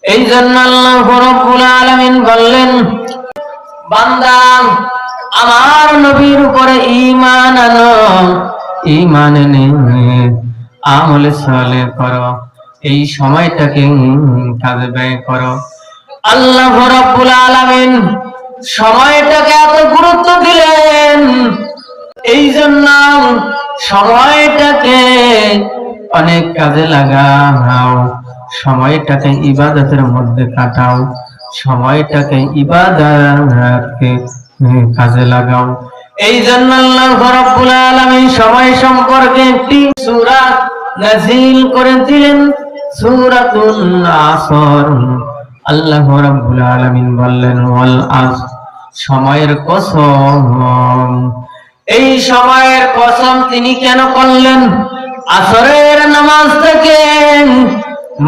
এই জন্য আল্লাহ রাব্বুল আলামিন বললেন, বান্দা আমার নবীর উপরে ঈমান আনো, ঈমান এনে আমলে সালেহ করো, এই সময়টাকে কাজে ব্যয় করো। আল্লাহ রাব্বুল আলামিন সময়টাকে এত গুরুত্ব দিলেন, এই জন্য সময়টাকে অনেক কাজে লাগাও, সময়টাকে ইবাদতের মধ্যে কাটাও, সময়টাকে ইবাদতকে কাজে লাগাও। এই জন্য আল্লাহ রাব্বুল আলামিন সময় সম্পর্কে একটি সূরা নাযিল করে দিলেন, সূরাতুল আসর। আল্লাহ রাব্বুল আলামিন বললেন, ওয়াল আসর, সময়ের কসম। এই সময়ের কসম তিনি কেন করলেন? আসরের নামাজ থেকে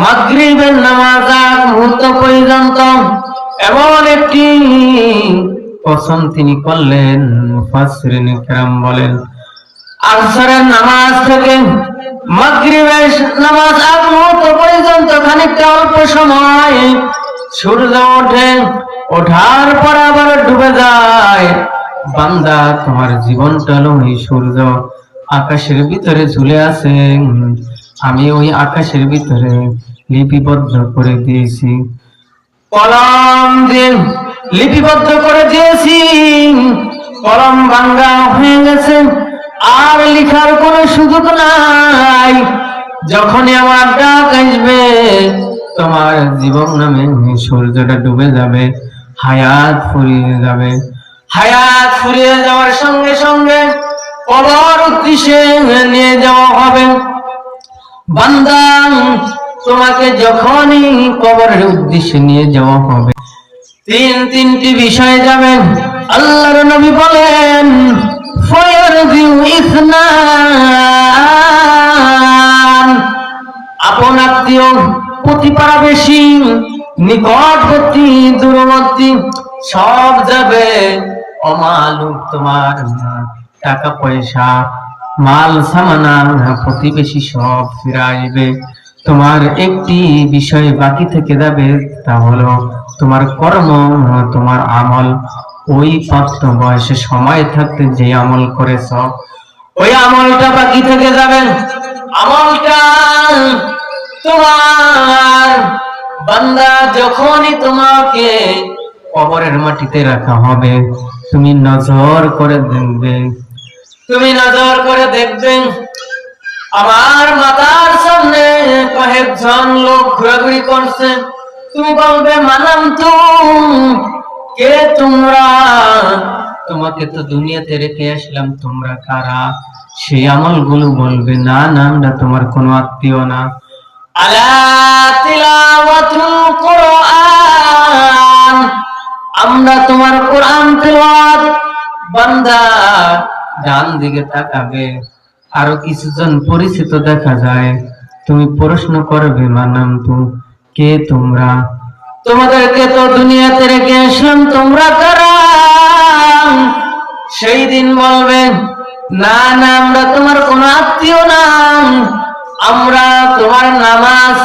মাগরিবের নামাজ আগ মুহূর্ত পর্যন্ত এমন একটি কসম তিনি করলেন, মুফাসসিরিন কিরাম বলেন, আসরের নামাজ থেকে মাগরিবের নামাজ আগ মুহূর্ত পর্যন্ত খানিকটা অল্প সময়, সূর্য ওঠে, ওঠার পর আবার ডুবে যায়। বান্দা তোমার জীবনটা হলো ওই সূর্য, আকাশের ভিতরে ঝুলে আছে, আমি ওই আকাশের ভিতরে লিপিবদ্ধ করে দিয়েছি, কলম দিয়ে লিপিবদ্ধ করে দিয়েছি। কলম ভাঙ্গা হয়ে গেছে, আর লেখার কোনো সুযোগ নাই। যখনই আমার ডাক আসবে, তোমার জীবন নামে সূর্যটা ডুবে যাবে, হায়াত ফুরিয়ে যাবে। হায়াত ফুরিয়ে যাওয়ার সঙ্গে সঙ্গে কবর উদ্দেশ্যে নিয়ে যাওয়া হবে। বান্দা তোমাকে যখনই কবরের উদ্দেশ্যে নিয়ে যাওয়া হবে, তিনটি বিষয় যাবে। আল্লাহর নবী বলেন, ফায়ারজিউ ইসনান, আপন আত্মীয়, প্রতিপাড়াবেশী, নিকটবর্তী, দূরবর্তী সব যাবে। অমালুক, তোমার টাকা পয়সা, মাল সামানা, প্রতিবেশী সব ফিরে আসবে। তোমার একটি বিষয় বাকি থেকে যাবে, তা হলো তোমার কর্ম, তোমার আমল। ওই প্রাপ্ত বয়সে সময় থাকতে যে আমল করেছ, ওই আমলটা বাকি থেকে যাবে। আমলটা তোমার বান্দা যখনই তোমাকে কবরের মাটিতে রাখা হবে, তুমি নজর করে দেখবে, তুমি নজর করে দেখবে আমার মাথার সামনে কয়েকজন লোক ঘোরাঘুরি করছে। তুমি বলবে, মানাম তো, কে তোমরা? তোমাকে তো দুনিয়াতে রেখে আসলাম, তোমরা কারা? সেই আমলগুলো বলবে, না না, আমরা তোমার কোনো আত্মীয় না। আলা তিলাওয়াতুল কুরআন, আমরা তোমার কোরআন তেলাওয়াত। বান্দা ডান দিকে তাকাবে, আরো কিছুজন পরিচিত দেখা যায়। তুমি প্রশ্ন করবে, মানাম তু, কে তোমরা? তোমাদেরকে তো দুনিয়াতে রেখে আসলাম, তোমরা কারা? সেই দিন বলবে, না না, আমরা তোমার কোন আত্মীয় না, আমরা তোমার নামাজ।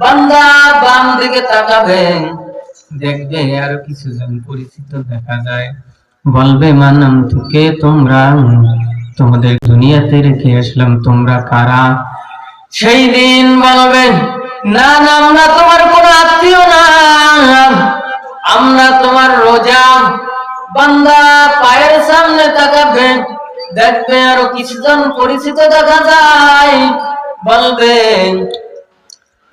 বান্দা বাম দিকে তাকাবে, দেখবে আরো কিছুজন পরিচিত দেখা যায়। বলবে, মানাম তু, কে তোমরা? তোমাদের দুনিয়াতে রেখে আসলাম, তোমরা কারা? সেই দিন বলবে, না না, আমরা তোমার কোন আত্মীয় না, আমরা তোমার রোজা। বান্দা পায়ের সামনে তাকাবে, দেখবে আরো কিছুজন পরিচিত দেখা যায়। বলবে,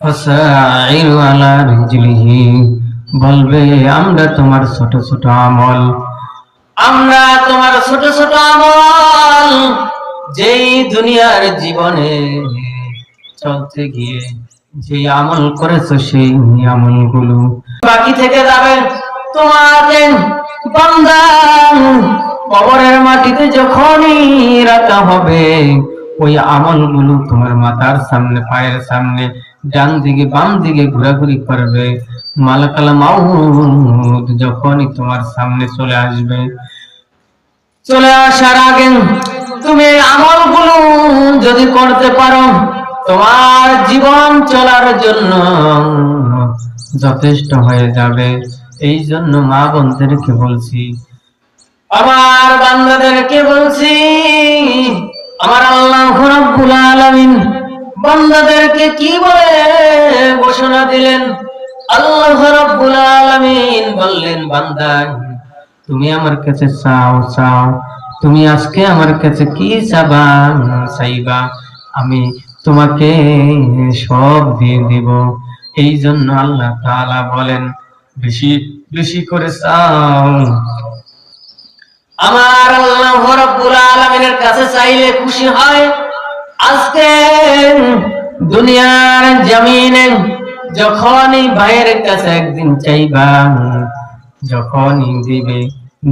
ফাসাইরু আলা রিজলিহি, বলবে, আমরা তোমার ছোট ছোট আমল, আমরা তোমার ছোট ছোট আমল, যেই দুনিয়ার জীবনে চলতে গিয়ে যে আমল করেছো, সেই আমলগুলো বাকি থেকে যাবে। তোমাকে বান্দা কবরের মাটিতে যখনই রাখা হবে, ওই আমলগুলো তোমার মাথার সামনে, পায়ের সামনে, ডান দিকে বাম দিকে ঘোরাঘুরি করবে। মালাকাল মাউত যখনই তোমার সামনে চলে আসবে, চলে আসার আগে তুমি আমলগুলো যদি করতে পারো, তোমার জীবন চলার জন্য যথেষ্ট হয়ে যাবে। এই জন্য মা বোনদেরকে বলছি, আমার বান্দাদেরকে বলছি, আমার আল্লাহ রাব্বুল আলামিন বান্দাদেরকে কি বলে ঘোষণা দিলেন? আল্লাহ রাব্বুল আলামিন বললেন, বান্দা তুমি আমার কাছে চাও চাও, তুমি আজকে আমার কাছে কি চাবা চাইবা, আমি তোমাকে সব দিয়ে দিব। এই জন্য আল্লাহ তাআলা বলেন, বেশি বেশি করে চাও। আমার আল্লাহ রাব্বুল আলামিনের কাছে চাইলে খুশি হয়। আজকে দুনিয়ার জমিনে যখনই ভাইয়ের কাছে একদিন চাইবা, যখনই দিবে,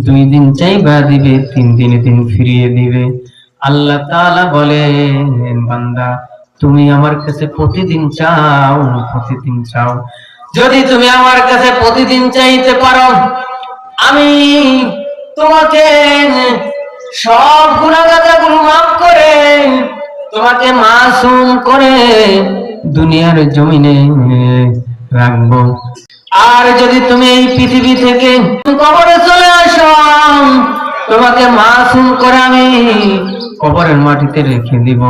2 দিন চাইবা দিবে, 3 দিন ফিরিয়ে দিবে। আল্লাহ তাআলা বলেন, বান্দা তুমি আমার কাছে প্রতিদিন চাও, প্রতিদিন চাও। যদি তুমি আমার কাছে প্রতিদিন চাইতে পারো, আমি তোমাকে সব গুনাহগাতাগুলো মাফ করে তোমাকে মাসুম করে দুনিয়ার জমিনে রাখবো। আর যদি তুমি এই পৃথিবী থেকে কবরে চলে আসো, তোমাকে মাসুম করে আমি কবরের মাটিতে রেখে দিব।